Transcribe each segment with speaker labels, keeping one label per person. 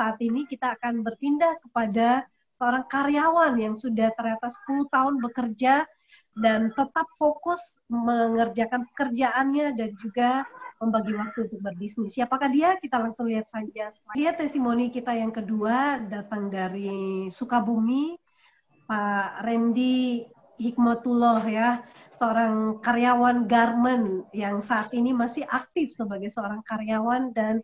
Speaker 1: saat ini kita akan berpindah kepada seorang karyawan yang sudah ternyata 10 tahun bekerja dan tetap fokus mengerjakan pekerjaannya dan juga membagi waktu untuk berbisnis. Siapakah dia? Kita langsung lihat saja. Dia testimoni kita yang kedua datang dari Sukabumi, Pak Randy Hikmatullah ya, seorang karyawan garment yang saat ini masih aktif sebagai seorang karyawan dan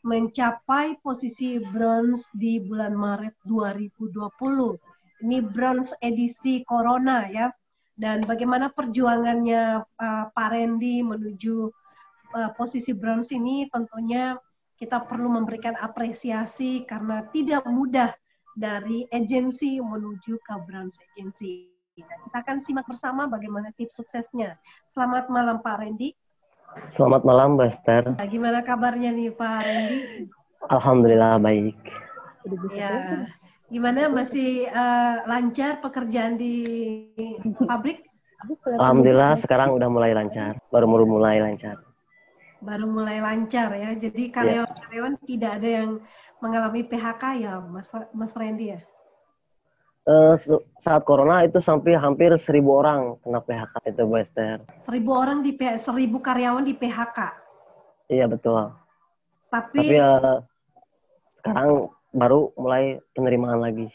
Speaker 1: mencapai posisi bronze di bulan Maret 2020. Ini bronze edisi Corona ya. Dan bagaimana perjuangannya Pak Randy menuju posisi bronze ini, tentunya kita perlu memberikan apresiasi karena tidak mudah dari agensi menuju ke bronze agency. Kita akan simak bersama bagaimana tips suksesnya. Selamat malam Pak Randy.
Speaker 2: Selamat malam Mbak Esther.
Speaker 1: Gimana kabarnya nih Pak Randy?
Speaker 2: Alhamdulillah baik.
Speaker 1: Ya, gimana masih lancar pekerjaan di pabrik?
Speaker 2: Alhamdulillah sekarang udah mulai lancar, baru mulai lancar.
Speaker 1: Baru mulai lancar ya. Jadi karyawan-karyawan tidak ada yang mengalami PHK ya, Mas Randy ya?
Speaker 2: Saat corona itu sampai hampir 1.000 orang kena PHK itu Bu Esther.
Speaker 1: 1.000 orang 1.000 karyawan di PHK.
Speaker 2: Iya betul.
Speaker 1: Tapi
Speaker 2: sekarang baru mulai penerimaan lagi.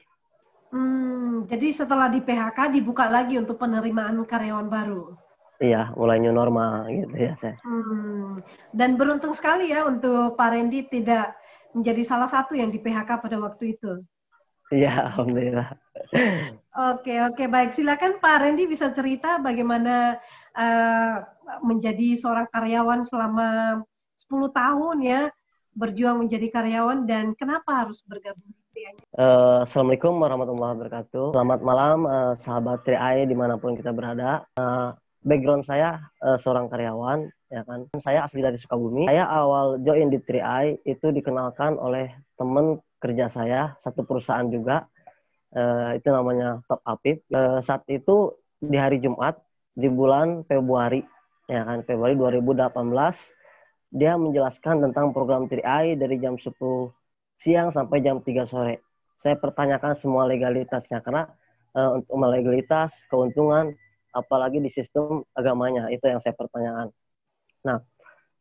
Speaker 1: Jadi setelah di PHK dibuka lagi untuk penerimaan karyawan baru.
Speaker 2: Iya, mulai new normal gitu ya saya.
Speaker 1: Dan beruntung sekali ya untuk Pak Randy tidak menjadi salah satu yang di PHK pada waktu itu.
Speaker 2: Iya, alhamdulillah.
Speaker 1: Oke, baik. Silakan Pak Randy bisa cerita bagaimana menjadi seorang karyawan selama 10 tahun ya, berjuang menjadi karyawan dan kenapa harus bergabung di TRI?
Speaker 2: Assalamualaikum warahmatullahi wabarakatuh. Selamat malam sahabat TRI dimanapun kita berada. Background saya seorang karyawan, ya kan. Saya asli dari Sukabumi. Saya awal join di TRI itu dikenalkan oleh teman kerja saya, satu perusahaan juga. Itu namanya Top Apip. Saat itu di hari Jumat di bulan Februari, ya kan, Februari 2018, dia menjelaskan tentang program TRI dari jam 10 siang sampai jam 3 sore. Saya pertanyakan semua legalitasnya karena untuk legalitas, keuntungan, apalagi di sistem agamanya, itu yang saya pertanyakan. Nah,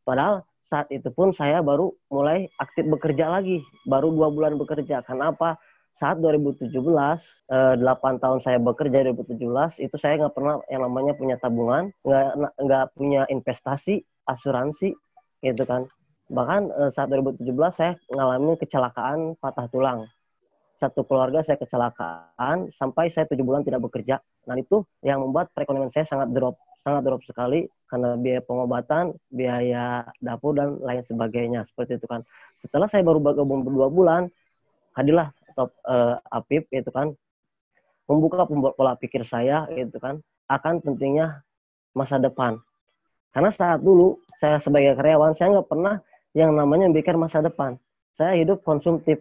Speaker 2: padahal saat itu pun saya baru mulai aktif bekerja lagi, baru 2 bulan bekerja. Kenapa? Saat 2017, 8 tahun saya bekerja 2017, itu saya nggak pernah yang namanya punya tabungan, nggak punya investasi, asuransi, gitu kan. Bahkan saat 2017 saya mengalami kecelakaan patah tulang. Satu keluarga saya kecelakaan sampai saya 7 bulan tidak bekerja. Nah itu yang membuat perekonomian saya sangat drop sekali karena biaya pengobatan, biaya dapur dan lain sebagainya seperti itu kan. Setelah saya baru bergabung 2 bulan, hadirlah Top Apip itu kan, membuka pola pikir saya itu kan akan pentingnya masa depan. Karena saat dulu saya sebagai karyawan saya nggak pernah yang namanya mikir masa depan. Saya hidup konsumtif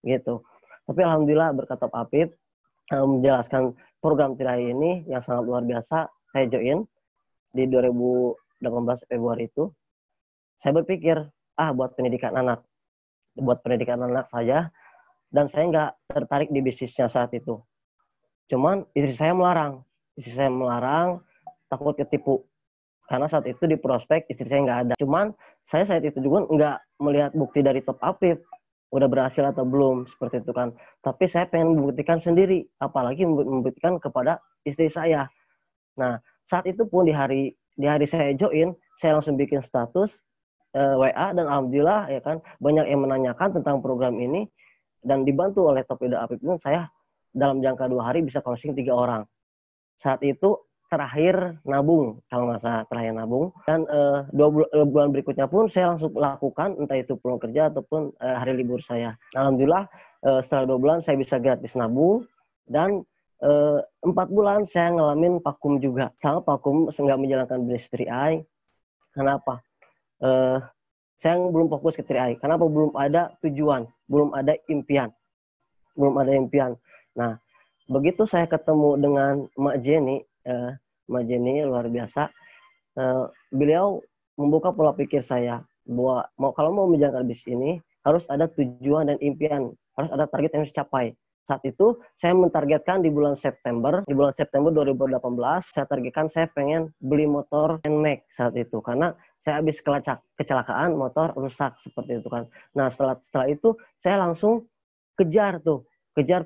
Speaker 2: gitu. Tapi alhamdulillah berkat Top Apip menjelaskan program TRI ini yang sangat luar biasa, saya join di 2018 Februari itu. Saya berpikir, buat pendidikan anak saja, dan saya nggak tertarik di bisnisnya saat itu. Cuman istri saya melarang, takut ketipu. Karena saat itu di prospek istri saya nggak ada. Cuman saya saat itu juga nggak melihat bukti dari Top Apip udah berhasil atau belum seperti itu kan. Tapi saya pengen membuktikan sendiri, apalagi membuktikan kepada istri saya. Nah saat itu pun di hari saya join, saya langsung bikin status WA dan alhamdulillah ya kan banyak yang menanyakan tentang program ini dan dibantu oleh Top Apip pun saya dalam jangka 2 hari bisa closing 3 orang. Saat itu terakhir nabung, kalau nggak salah terakhir nabung. Dan 2 bulan berikutnya pun saya langsung lakukan, entah itu pulang kerja ataupun hari libur saya. Alhamdulillah setelah 2 bulan saya bisa gratis nabung. Dan 4 bulan saya ngalamin vakum juga. Sama vakum, nggak menjalankan bisnis TRI. Kenapa? Saya belum fokus ke TRI. Kenapa? Belum ada tujuan, belum ada impian. Nah, begitu saya ketemu dengan Mak Jenny, Mbak Jenny luar biasa. Beliau membuka pola pikir saya bahwa kalau mau menjalankan bisnis ini harus ada tujuan dan impian, harus ada target yang harus dicapai. Saat itu saya mentargetkan di bulan September 2018, saya targetkan saya pengen beli motor NMAX saat itu, karena saya habis kecelakaan motor rusak seperti itu kan. Nah setelah itu saya langsung kejar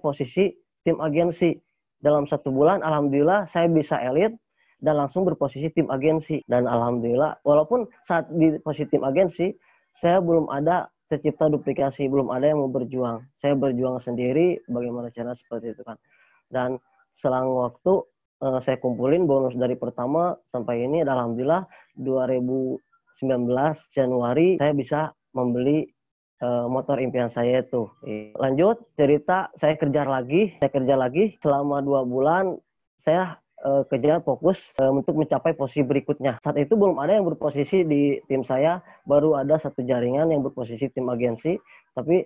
Speaker 2: posisi tim agensi. Dalam 1 bulan alhamdulillah saya bisa elit dan langsung berposisi tim agensi. Dan alhamdulillah walaupun saat di posisi tim agensi saya belum ada tercipta duplikasi, belum ada yang mau berjuang. Saya berjuang sendiri bagaimana cara seperti itu kan. Dan selang waktu saya kumpulin bonus dari pertama sampai ini, alhamdulillah 2019 Januari saya bisa membeli motor impian saya itu. Lanjut cerita, saya kerja lagi selama 2 bulan. Saya kejar fokus untuk mencapai posisi berikutnya. Saat itu belum ada yang berposisi di tim saya, baru ada 1 jaringan yang berposisi tim agensi, tapi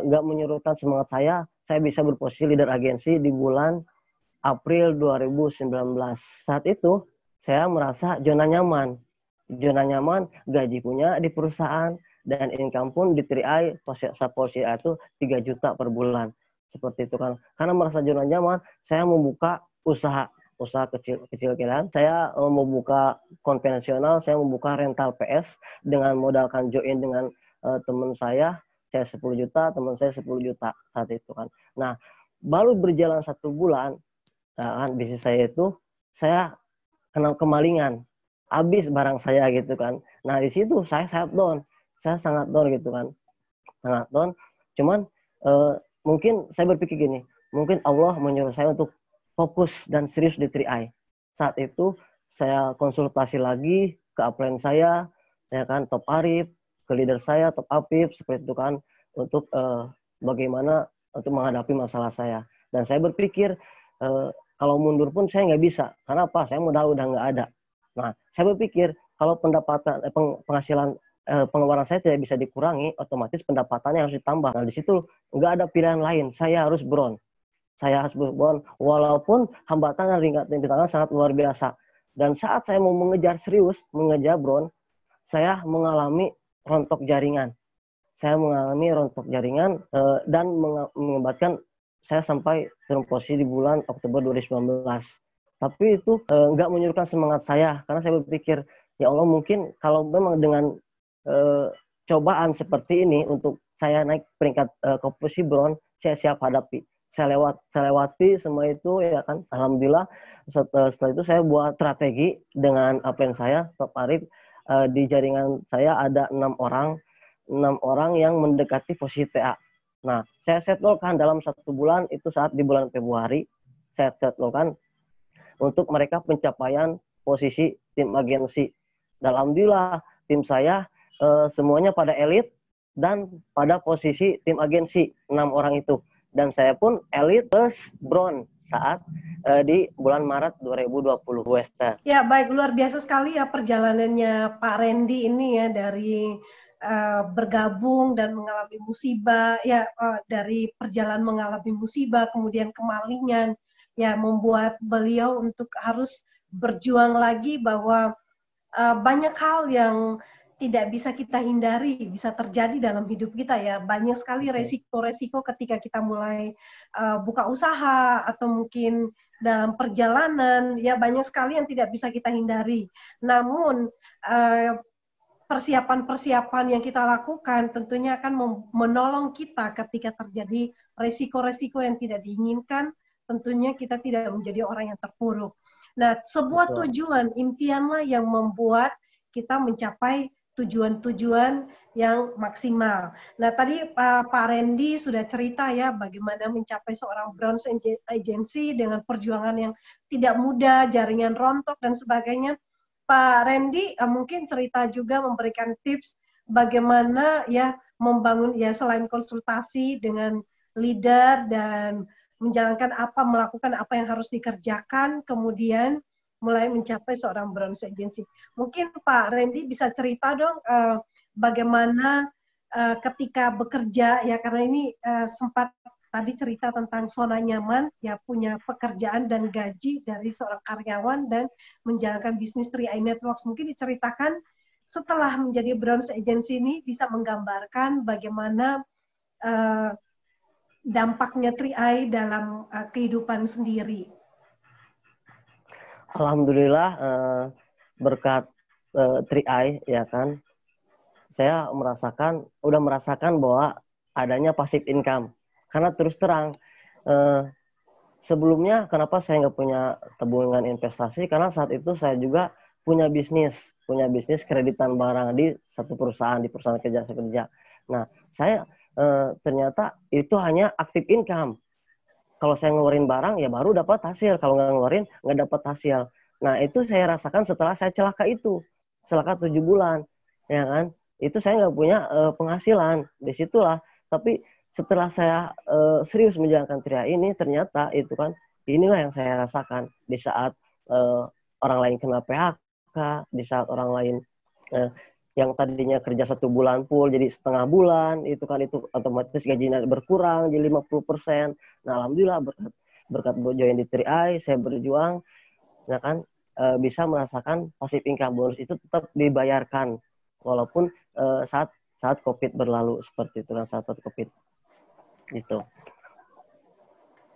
Speaker 2: nggak menyurutkan semangat saya bisa berposisi leader agensi di bulan April 2019. Saat itu saya merasa zona nyaman, gaji punya di perusahaan, dan income pun di 3i posisi itu 3 juta per bulan. Seperti itu kan. Karena merasa zona nyaman, saya membuka usaha kecil-kecilan. Saya membuka konvensional, saya membuka rental PS dengan modalkan join dengan teman saya 10 juta, teman saya 10 juta saat itu kan. Nah, baru berjalan 1 bulan, kan bisnis saya itu saya kena kemalingan, habis barang saya gitu kan. Nah di situ saya sangat down gitu kan, sangat down. Cuman mungkin saya berpikir gini, mungkin Allah menyuruh saya untuk fokus dan serius di 3i. Saat itu saya konsultasi lagi ke upline saya, ya kan, Top Arif, ke leader saya Top Afif seperti itu kan, untuk bagaimana untuk menghadapi masalah saya. Dan saya berpikir kalau mundur pun saya nggak bisa, karena apa? Saya modal udah nggak ada. Nah, saya berpikir kalau pendapatan penghasilan pengeluaran saya tidak bisa dikurangi, otomatis pendapatannya harus ditambah. Nah, di situ nggak ada pilihan lain. Saya harus bron. Walaupun hambatan dan rintangan sangat luar biasa. Dan saat saya mau mengejar bron, saya mengalami rontok jaringan. Dan mengakibatkan saya sampai turun posisi di bulan Oktober 2019. Tapi itu nggak menyurutkan semangat saya, karena saya berpikir, ya Allah, mungkin kalau memang dengan cobaan seperti ini untuk saya naik peringkat ke posisi bron, saya siap hadapi. Saya lewati semua itu, ya kan. Alhamdulillah setelah itu saya buat strategi dengan upline saya Top Arif. Di jaringan saya ada 6 orang yang mendekati posisi TA. Nah, saya settlkan dalam 1 bulan, itu saat di bulan Februari saya settlkan untuk mereka pencapaian posisi tim agensi. Dan alhamdulillah tim saya semuanya pada elit dan pada posisi tim agensi 6 orang itu. Dan saya pun elit plus bron saat di bulan Maret 2020 Western.
Speaker 1: Ya, baik, luar biasa sekali ya perjalanannya Pak Randy ini ya, dari bergabung dan mengalami musibah ya, dari perjalanan mengalami musibah kemudian kemalingan ya, membuat beliau untuk harus berjuang lagi bahwa banyak hal yang tidak bisa kita hindari, bisa terjadi dalam hidup kita ya. Banyak sekali resiko-resiko ketika kita mulai buka usaha atau mungkin dalam perjalanan, ya banyak sekali yang tidak bisa kita hindari. Namun persiapan-persiapan yang kita lakukan tentunya akan menolong kita ketika terjadi resiko-resiko yang tidak diinginkan, tentunya kita tidak menjadi orang yang terpuruk. Nah, sebuah tujuan, impianlah yang membuat kita mencapai tujuan-tujuan yang maksimal. Nah, tadi Pak Randy sudah cerita ya bagaimana mencapai seorang bronze agency dengan perjuangan yang tidak mudah, jaringan rontok dan sebagainya. Pak Randy mungkin cerita juga, memberikan tips bagaimana ya membangun ya, selain konsultasi dengan leader dan melakukan apa yang harus dikerjakan, kemudian mulai mencapai seorang bronze agency. Mungkin Pak Randy bisa cerita dong bagaimana ketika bekerja ya, karena ini sempat tadi cerita tentang zona nyaman ya, punya pekerjaan dan gaji dari seorang karyawan dan menjalankan bisnis 3i Networks. Mungkin diceritakan setelah menjadi bronze agency ini bisa menggambarkan bagaimana dampaknya 3i dalam kehidupan sendiri.
Speaker 2: Alhamdulillah berkat 3i ya kan, saya udah merasakan bahwa adanya passive income. Karena terus terang sebelumnya kenapa saya nggak punya tabungan investasi, karena saat itu saya juga punya bisnis kreditan barang di satu perusahaan, di perusahaan kerja saya kerja. Nah, saya ternyata itu hanya active income. Kalau saya ngeluarin barang ya baru dapat hasil, kalau nggak ngeluarin nggak dapat hasil. Nah, itu saya rasakan setelah saya celaka 7 bulan, ya kan? Itu saya nggak punya penghasilan, disitulah. Tapi setelah saya serius menjalankan 3i ini, ternyata itu kan inilah yang saya rasakan di saat orang lain kena PHK, di saat orang lain yang tadinya kerja 1 bulan full jadi setengah bulan, itu kan itu otomatis gajinya berkurang jadi 50%. Nah, alhamdulillah berkat join di 3i, saya berjuang, ya kan, bisa merasakan passive income. Bonus itu tetap dibayarkan walaupun saat COVID berlalu, seperti itu kan, saat COVID gitu.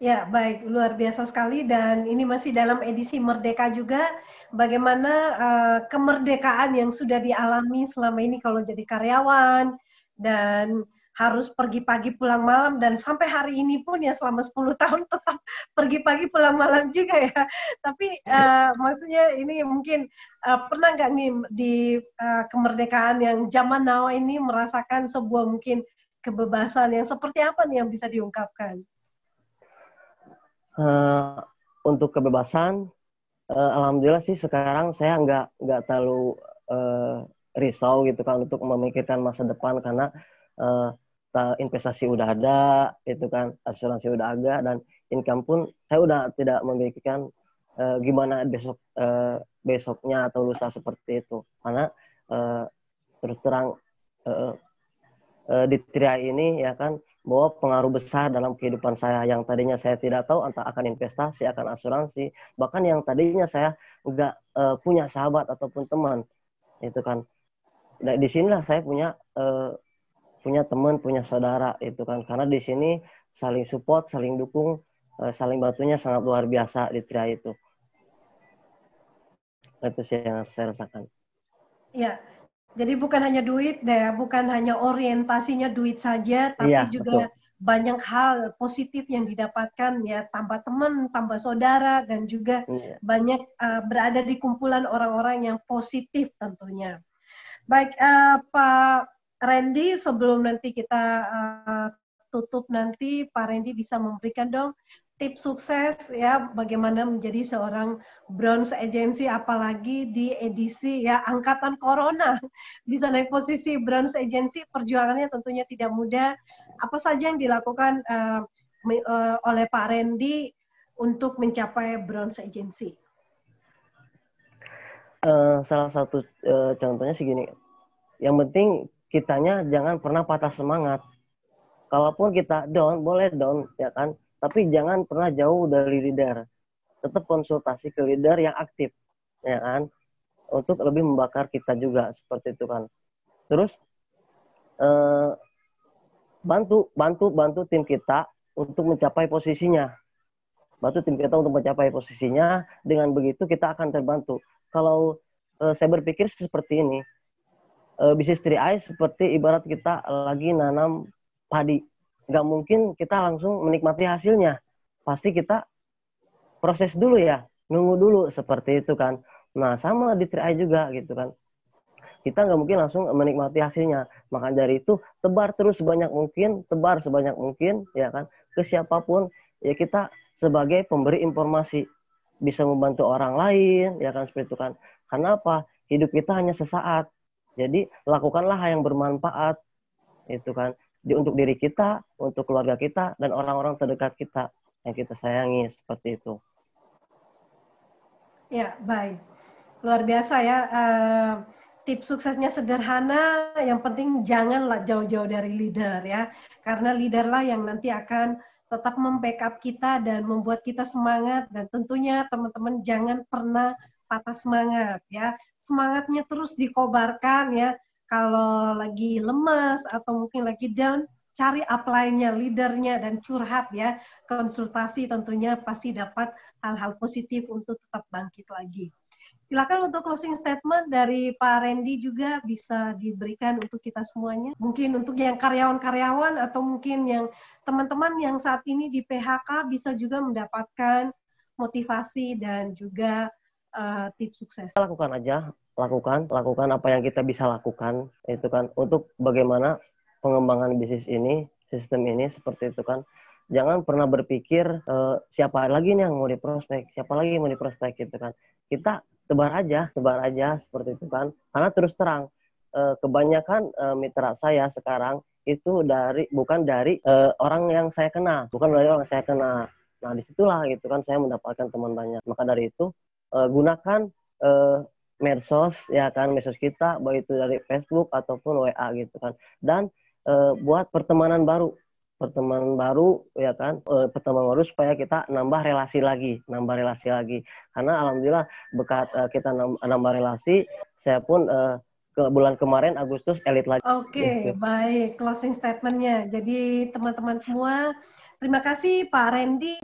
Speaker 1: Ya, baik, luar biasa sekali, dan ini masih dalam edisi Merdeka juga, bagaimana kemerdekaan yang sudah dialami selama ini kalau jadi karyawan, dan harus pergi pagi pulang malam, dan sampai hari ini pun ya selama 10 tahun tetap pergi pagi pulang malam juga ya. Tapi maksudnya ini mungkin pernah nggak nih di kemerdekaan yang zaman now ini merasakan sebuah mungkin kebebasan yang seperti apa nih yang bisa diungkapkan?
Speaker 2: Untuk kebebasan, alhamdulillah sih sekarang saya nggak terlalu risau gitu kan untuk memikirkan masa depan, karena investasi udah ada, itu kan, asuransi udah ada, dan income pun saya udah tidak memikirkan gimana besoknya atau lusa seperti itu, karena terus terang di 3i ini ya kan bahwa pengaruh besar dalam kehidupan saya, yang tadinya saya tidak tahu entah akan investasi, akan asuransi, bahkan yang tadinya saya nggak punya sahabat ataupun teman, itu kan. Nah, di sinilah saya punya teman, punya saudara, itu kan, karena di sini saling support, saling dukung, saling bantunya sangat luar biasa di 3i itu. Itu sih yang saya rasakan.
Speaker 1: Ya. Jadi bukan hanya duit, bukan hanya orientasinya duit saja, tapi
Speaker 2: Iya,
Speaker 1: juga
Speaker 2: betul.
Speaker 1: banyak hal positif yang didapatkan, ya, tambah teman, tambah saudara, dan juga
Speaker 2: Iya.
Speaker 1: banyak berada di kumpulan orang-orang yang positif tentunya. Baik, Pak Randy, sebelum nanti kita tutup nanti, Pak Randy bisa memberikan dong tips sukses ya bagaimana menjadi seorang bronze agency, apalagi di edisi ya angkatan corona bisa naik posisi bronze agency, perjuangannya tentunya tidak mudah. Apa saja yang dilakukan oleh Pak Randy untuk mencapai bronze agency?
Speaker 2: Salah satu contohnya segini, yang penting kitanya jangan pernah patah semangat. Kalaupun kita down, boleh down ya kan, tapi jangan pernah jauh dari leader. Tetap konsultasi ke leader yang aktif, ya kan, untuk lebih membakar kita juga, seperti itu kan. Terus bantu tim kita untuk mencapai posisinya. Dengan begitu kita akan terbantu. Kalau saya berpikir seperti ini, bisnis 3i seperti ibarat kita lagi nanam padi. Nggak mungkin kita langsung menikmati hasilnya. Pasti kita proses dulu ya, nunggu dulu, seperti itu kan. Nah, sama di 3i juga gitu kan. Kita nggak mungkin langsung menikmati hasilnya. Maka dari itu, tebar sebanyak mungkin, ya kan, ke siapapun. Ya kita sebagai pemberi informasi, bisa membantu orang lain, ya kan, seperti itu kan. Karena apa? Hidup kita hanya sesaat. Jadi, lakukanlah hal yang bermanfaat, itu kan. Untuk diri kita, untuk keluarga kita, dan orang-orang terdekat kita yang kita sayangi, seperti itu.
Speaker 1: Ya, baik. Luar biasa ya. Tips suksesnya sederhana, yang penting janganlah jauh-jauh dari leader ya. Karena leaderlah yang nanti akan tetap membackup kita dan membuat kita semangat, dan tentunya teman-teman jangan pernah patah semangat ya. Semangatnya terus dikobarkan ya. Kalau lagi lemas atau mungkin lagi down, cari upline-nya, leadernya, dan curhat ya. Konsultasi tentunya pasti dapat hal-hal positif untuk tetap bangkit lagi. Silakan untuk closing statement dari Pak Randy juga bisa diberikan untuk kita semuanya. Mungkin untuk yang karyawan-karyawan atau mungkin yang teman-teman yang saat ini di PHK bisa juga mendapatkan motivasi dan juga tips sukses.
Speaker 2: Lakukan aja, lakukan apa yang kita bisa lakukan, itu kan, untuk bagaimana pengembangan bisnis ini, sistem ini seperti itu kan. Jangan pernah berpikir siapa lagi nih yang mau diprospek, siapa lagi yang mau diprospek gitu kan. Kita tebar aja seperti itu kan. Karena terus terang kebanyakan mitra saya sekarang itu bukan dari orang yang saya kenal, Nah, disitulah gitu kan saya mendapatkan teman banyak. Maka dari itu gunakan medsos ya kan, medsos kita, baik itu dari Facebook ataupun WA gitu kan. Dan buat pertemanan baru ya kan, pertemanan baru supaya kita nambah relasi lagi, karena alhamdulillah berkat kita nambah relasi, saya pun ke bulan kemarin Agustus elit lagi.
Speaker 1: Oke,
Speaker 2: gitu.
Speaker 1: Baik, closing statement-nya. Jadi teman-teman semua, terima kasih Pak Randy.